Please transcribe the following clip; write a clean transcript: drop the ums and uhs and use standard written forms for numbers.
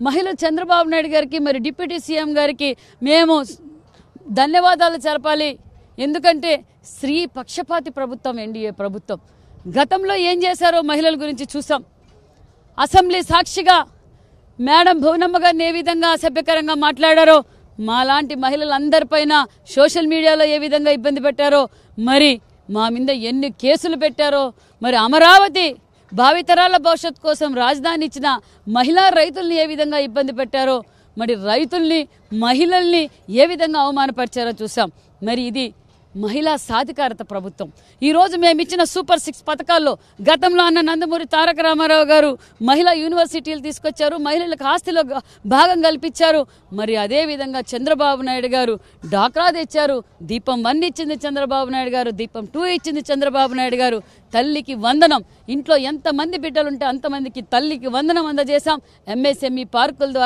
మహిళ చంద్రబాబు నాయుడు గారికి మరి డిప్యూటీ సీఎం గారికి మేము ధన్యవాదాలు తెలపాలి. ఎందుకంటే స్త్రీ పక్షపాతి ప్రభుత్వం ఎన్డీఏ ప్రభుత్వం. గతంలో ఏం చేశారో మహిళల గురించి చూసాం. అసెంబ్లీ సాక్షిగా మేడం భువనమ్మ గారిని ఏ విధంగా అసభ్యకరంగా మాట్లాడారో, మాలాంటి మహిళలందరిపైన సోషల్ మీడియాలో ఏ విధంగా ఇబ్బంది పెట్టారో, మరి మా మీద ఎన్ని కేసులు పెట్టారో, మరి అమరావతి భావితరాల భవిష్యత్తు కోసం రాజధాని ఇచ్చిన మహిళా రైతుల్ని ఏ విధంగా ఇబ్బంది పెట్టారో, మరి రైతుల్ని మహిళల్ని ఏ విధంగా అవమానపరిచారో చూసాం. మరి ఇది మహిళా సాధికారత ప్రభుత్వం. ఈరోజు మేము ఇచ్చిన సూపర్ 6 పథకాల్లో గతంలో అన్న నందమూరి తారక రామారావు గారు మహిళా యూనివర్సిటీలు తీసుకొచ్చారు, మహిళలకు ఆస్తిలో భాగం కల్పించారు. మరి అదేవిధంగా చంద్రబాబు నాయుడు గారు డాక్రా తెచ్చారు. దీపం 1 ఇచ్చింది చంద్రబాబు నాయుడు గారు, దీపం 2 ఇచ్చింది చంద్రబాబు నాయుడు గారు. తల్లికి వందనం, ఇంట్లో ఎంతమంది బిడ్డలుంటే అంతమందికి తల్లికి వందనం అందజేశాం. ఎంఎస్ఎంఈ పార్కుల ద్వారా